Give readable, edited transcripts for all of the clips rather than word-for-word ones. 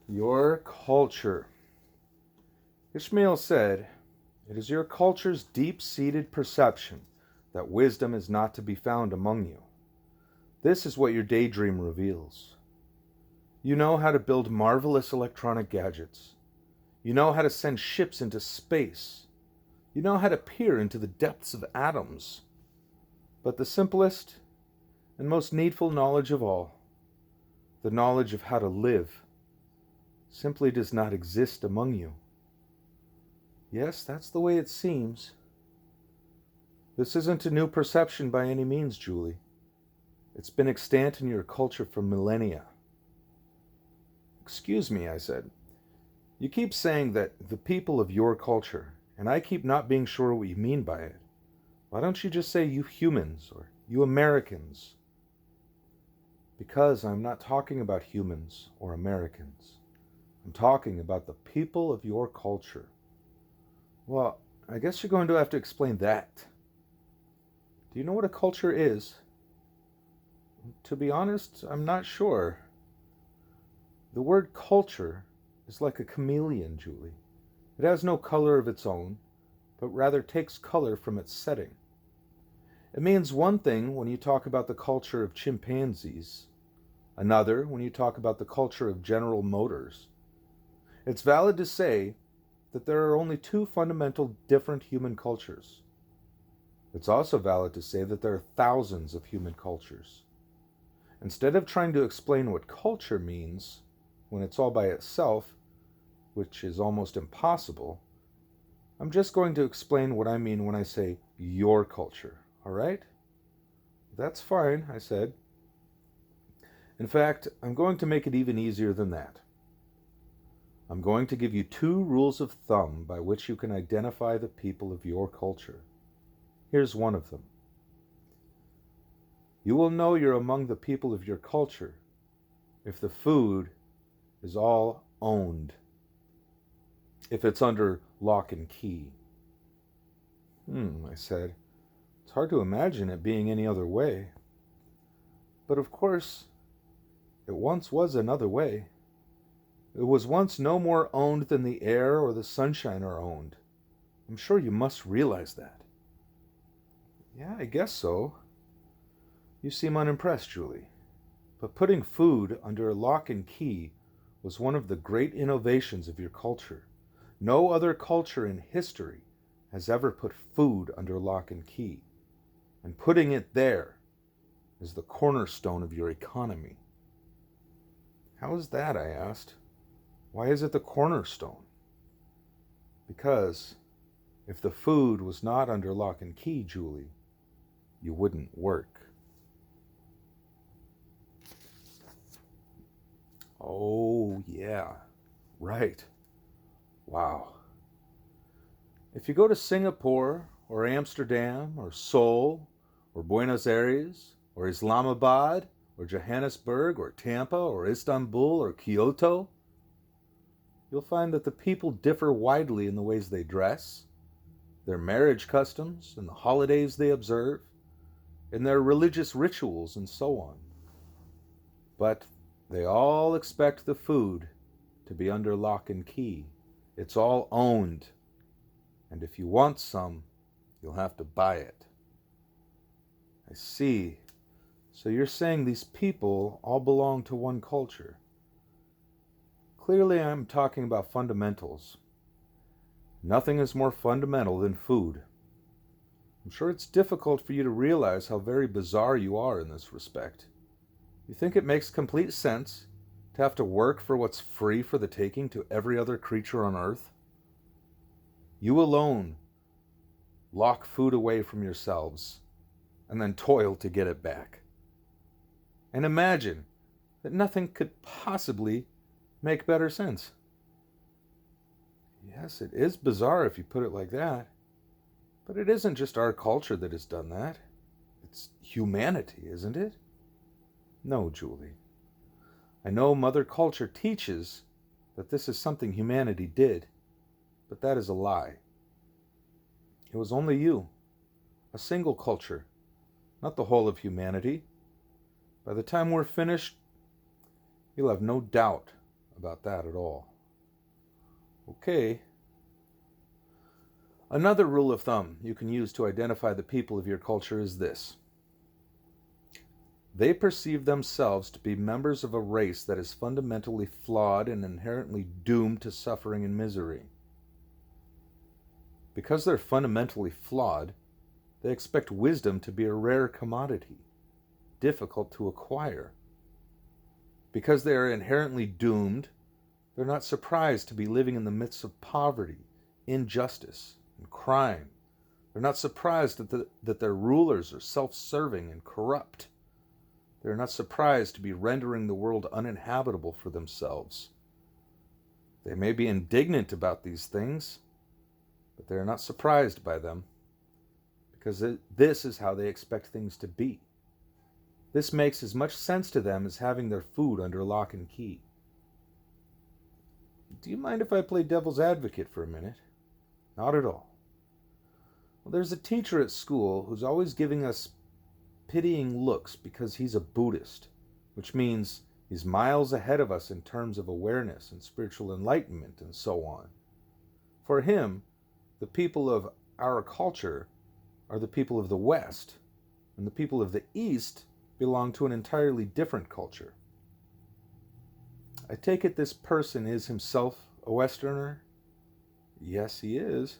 Your culture. Ishmael said, "It is your culture's deep-seated perception that wisdom is not to be found among you. This is what your daydream reveals. You know how to build marvelous electronic gadgets. You know how to send ships into space. You know how to peer into the depths of atoms. But the simplest and most needful knowledge of all, the knowledge of how to live, simply does not exist among you." Yes, that's the way it seems. This isn't a new perception by any means, Julie. It's been extant in your culture for millennia. "Excuse me," I said. "You keep saying that the people of your culture, and I keep not being sure what you mean by it. Why don't you just say you humans or you Americans?" "Because I'm not talking about humans or Americans. I'm talking about the people of your culture." "Well, I guess you're going to have to explain that." "Do you know what a culture is?" "To be honest, I'm not sure." "The word culture is like a chameleon, Julie. It has no color of its own, but rather takes color from its setting. It means one thing when you talk about the culture of chimpanzees, another when you talk about the culture of General Motors. It's valid to say that there are only two fundamental different human cultures. It's also valid to say that there are thousands of human cultures. Instead of trying to explain what culture means when it's all by itself, which is almost impossible, I'm just going to explain what I mean when I say your culture, all right?" "That's fine," I said. "In fact, I'm going to make it even easier than that. I'm going to give you two rules of thumb by which you can identify the people of your culture. Here's one of them. You will know you're among the people of your culture if the food is all owned, if it's under lock and key." I said. "It's hard to imagine it being any other way. But of course, it once was another way. It was once no more owned than the air or the sunshine are owned. I'm sure you must realize that." "Yeah, I guess so." "You seem unimpressed, Julie. But putting food under a lock and key was one of the great innovations of your culture. No other culture in history has ever put food under lock and key. And putting it there is the cornerstone of your economy." "How is that?" I asked. "Why is it the cornerstone?" "Because if the food was not under lock and key, Julie, you wouldn't work." "Oh, yeah. Right. Wow. If you go to Singapore or Amsterdam or Seoul or Buenos Aires or Islamabad or Johannesburg or Tampa or Istanbul or Kyoto, you'll find that the people differ widely in the ways they dress, their marriage customs, and the holidays they observe, in their religious rituals, and so on. But they all expect the food to be under lock and key. It's all owned. And if you want some, you'll have to buy it." "I see. So you're saying these people all belong to one culture." "Clearly I'm talking about fundamentals. Nothing is more fundamental than food. I'm sure it's difficult for you to realize how very bizarre you are in this respect. You think it makes complete sense to have to work for what's free for the taking to every other creature on Earth? You alone lock food away from yourselves and then toil to get it back. And imagine that nothing could possibly make better sense." "Yes, it is bizarre if you put it like that. But it isn't just our culture that has done that. It's humanity, isn't it?" "No, Julie. I know Mother Culture teaches that this is something humanity did, but that is a lie. It was only you, a single culture, not the whole of humanity. By the time we're finished, you'll have no doubt about that at all. Okay. Another rule of thumb you can use to identify the people of your culture is this. They perceive themselves to be members of a race that is fundamentally flawed and inherently doomed to suffering and misery. Because they're fundamentally flawed, they expect wisdom to be a rare commodity, difficult to acquire. Because they are inherently doomed, they're not surprised to be living in the midst of poverty, injustice, and crime. They're not surprised that their rulers are self-serving and corrupt. They're not surprised to be rendering the world uninhabitable for themselves. They may be indignant about these things, but they are not surprised by them, because this is how they expect things to be. This makes as much sense to them as having their food under lock and key. Do you mind if I play devil's advocate for a minute? Not at all. Well, there's a teacher at school who's always giving us pitying looks because he's a Buddhist, which means he's miles ahead of us in terms of awareness and spiritual enlightenment and so on. For him, the people of our culture are the people of the West, and the people of the East belong to an entirely different culture. I take it this person is himself a Westerner? Yes, he is.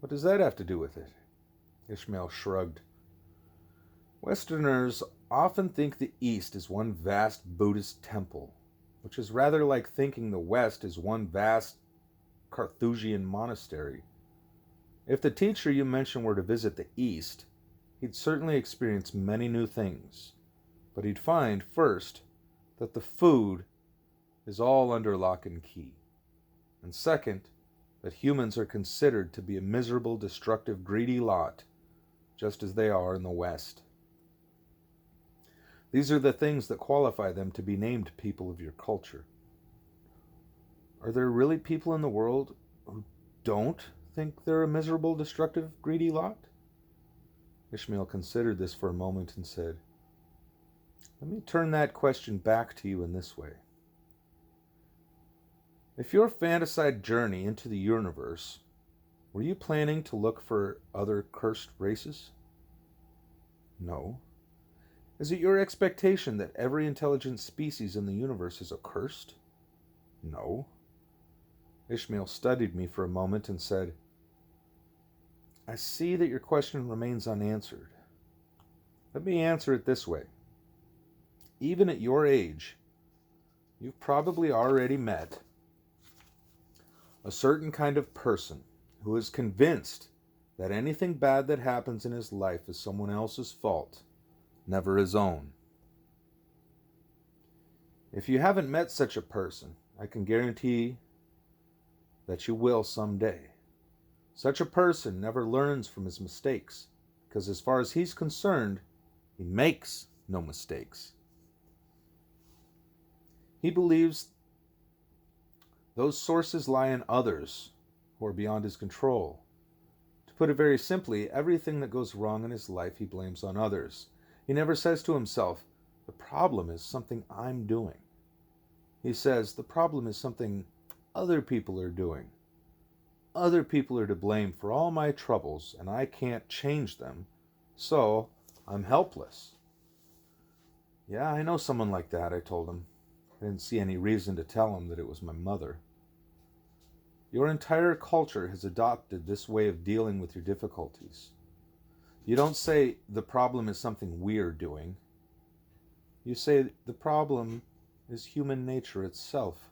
What does that have to do with it? Ishmael shrugged. Westerners often think the East is one vast Buddhist temple, which is rather like thinking the West is one vast Carthusian monastery. If the teacher you mentioned were to visit the East, he'd certainly experience many new things, but he'd find, first, that the food is all under lock and key, and second, that humans are considered to be a miserable, destructive, greedy lot, just as they are in the West. These are the things that qualify them to be named people of your culture. Are there really people in the world who don't think they're a miserable, destructive, greedy lot? Ishmael considered this for a moment and said, let me turn that question back to you in this way. If your fantasized journey into the universe, were you planning to look for other cursed races? No. Is it your expectation that every intelligent species in the universe is accursed? No. Ishmael studied me for a moment and said, I see that your question remains unanswered. Let me answer it this way. Even at your age, you've probably already met a certain kind of person who is convinced that anything bad that happens in his life is someone else's fault, never his own. If you haven't met such a person, I can guarantee that you will someday. Such a person never learns from his mistakes, because as far as he's concerned, he makes no mistakes. He believes those sources lie in others who are beyond his control. To put it very simply, everything that goes wrong in his life he blames on others. He never says to himself, the problem is something I'm doing. He says, the problem is something other people are doing. Other people are to blame for all my troubles, and I can't change them, so I'm helpless. Yeah, I know someone like that, I told him. I didn't see any reason to tell him that it was my mother. Your entire culture has adopted this way of dealing with your difficulties. You don't say the problem is something we're doing. You say the problem is human nature itself.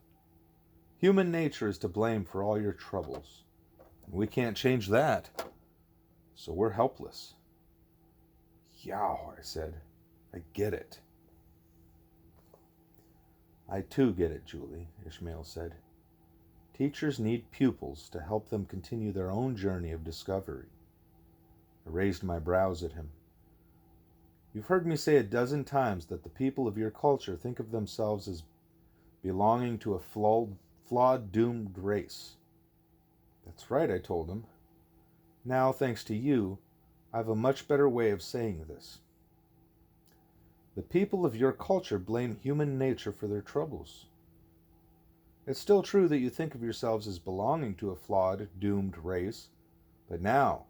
Human nature is to blame for all your troubles. We can't change that, so we're helpless. Yow, I said. I get it. I too get it, Julie, Ishmael said. Teachers need pupils to help them continue their own journey of discovery. I raised my brows at him. You've heard me say a dozen times that the people of your culture think of themselves as belonging to a flawed, doomed race. That's right, I told him. Now, thanks to you, I have a much better way of saying this. The people of your culture blame human nature for their troubles. It's still true that you think of yourselves as belonging to a flawed, doomed race, but now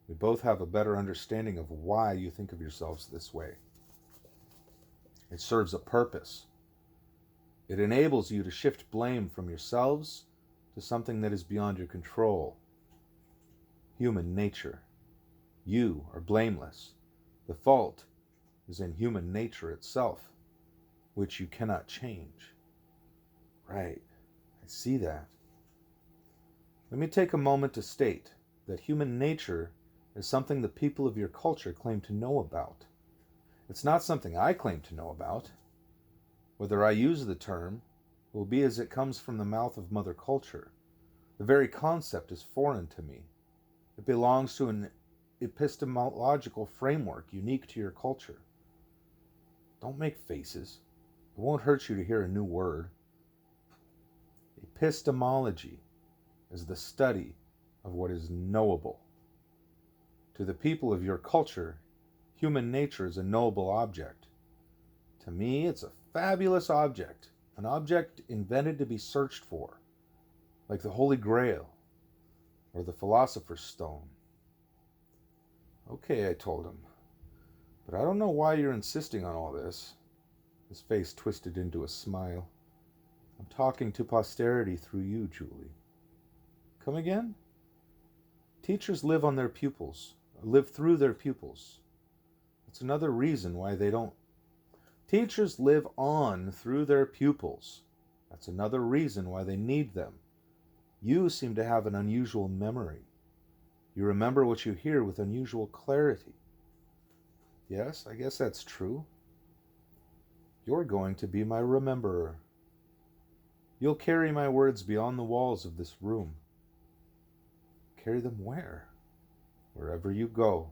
we both have a better understanding of why you think of yourselves this way. It serves a purpose. It enables you to shift blame from yourselves to something that is beyond your control. Human nature. You are blameless. The fault is in human nature itself, which you cannot change. Right, I see that. Let me take a moment to state that human nature is something the people of your culture claim to know about. It's not something I claim to know about. Whether I use the term will be as it comes from the mouth of Mother Culture. The very concept is foreign to me. It belongs to an epistemological framework unique to your culture. Don't make faces. It won't hurt you to hear a new word. Epistemology is the study of what is knowable. To the people of your culture, human nature is a knowable object. To me, it's a fabulous object, an object invented to be searched for, like the Holy Grail or the Philosopher's Stone. Okay, I told him, but I don't know why you're insisting on all this. His face twisted into a smile. I'm talking to posterity through you, Julie. Come again? Teachers live on their pupils, live through their pupils. That's another reason why they don't. Teachers live on through their pupils. That's another reason why they need them. You seem to have an unusual memory. You remember what you hear with unusual clarity. Yes, I guess that's true. You're going to be my rememberer. You'll carry my words beyond the walls of this room. Carry them where? Wherever you go,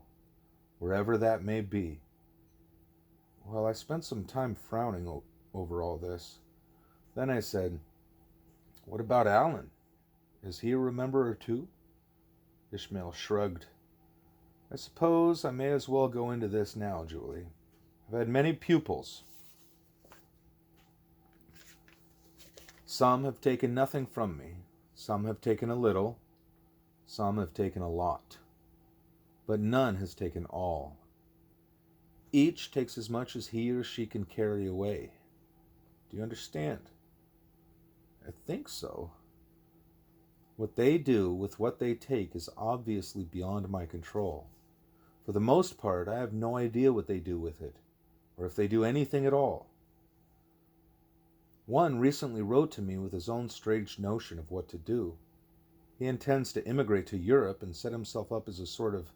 wherever that may be. Well, I spent some time frowning over all this. Then I said, what about Alan? Is he a rememberer too? Ishmael shrugged. I suppose I may as well go into this now, Julie. I've had many pupils. Some have taken nothing from me. Some have taken a little. Some have taken a lot. But none has taken all. Each takes as much as he or she can carry away. Do you understand? I think so. What they do with what they take is obviously beyond my control. For the most part, I have no idea what they do with it, or if they do anything at all. One recently wrote to me with his own strange notion of what to do. He intends to immigrate to Europe and set himself up as a sort of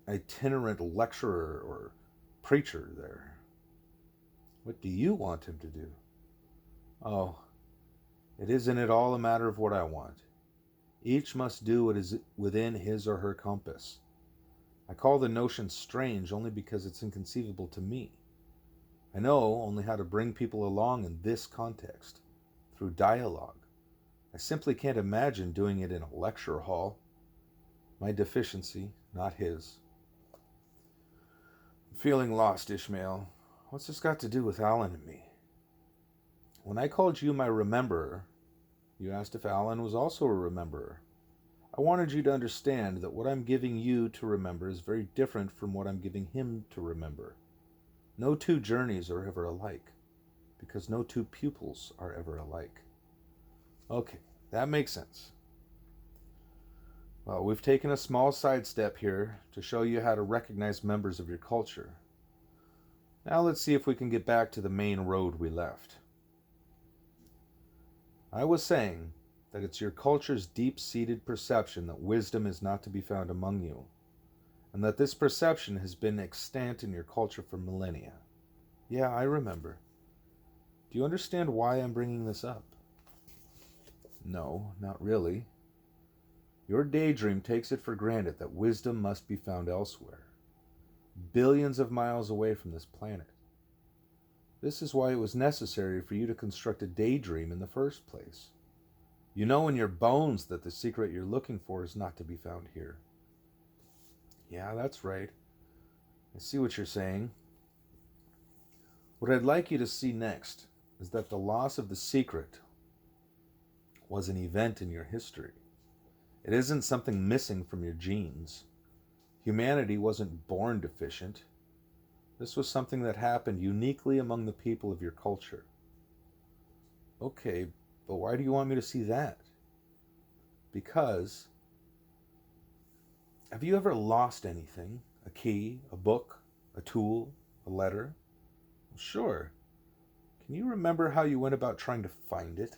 itinerant lecturer or preacher there. What do you want him to do? Oh, it isn't at all a matter of what I want. Each must do what is within his or her compass. I call the notion strange only because it's inconceivable to me. I know only how to bring people along in this context, through dialogue. I simply can't imagine doing it in a lecture hall. My deficiency, not his. I'm feeling lost, Ishmael. What's this got to do with Alan and me? When I called you my rememberer, you asked if Alan was also a rememberer. I wanted you to understand that what I'm giving you to remember is very different from what I'm giving him to remember. No two journeys are ever alike, because no two pupils are ever alike. Okay, that makes sense. Well, we've taken a small sidestep here to show you how to recognize members of your culture. Now let's see if we can get back to the main road we left. I was saying that it's your culture's deep-seated perception that wisdom is not to be found among you, and that this perception has been extant in your culture for millennia. Yeah, I remember. Do you understand why I'm bringing this up? No, not really. Your daydream takes it for granted that wisdom must be found elsewhere, billions of miles away from this planet. This is why it was necessary for you to construct a daydream in the first place. You know in your bones that the secret you're looking for is not to be found here. Yeah, that's right. I see what you're saying. What I'd like you to see next is that the loss of the secret was an event in your history. It isn't something missing from your genes. Humanity wasn't born deficient. This was something that happened uniquely among the people of your culture. Okay, but why do you want me to see that? Because, have you ever lost anything? A key, a book, a tool, a letter? Sure. Can you remember how you went about trying to find it?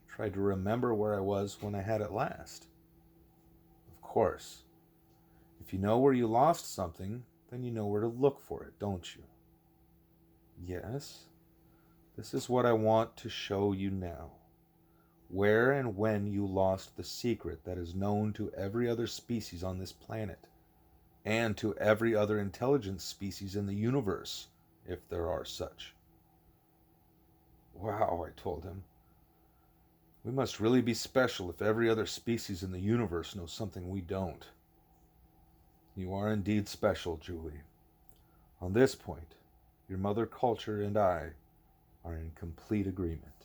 Tried to remember where I was when I had it last. Of course. If you know where you lost something, then you know where to look for it, don't you? Yes. This is what I want to show you now. Where and when you lost the secret that is known to every other species on this planet, and to every other intelligent species in the universe, if there are such. Wow, I told him. We must really be special if every other species in the universe knows something we don't. You are indeed special, Julie. On this point, your mother culture and I are in complete agreement.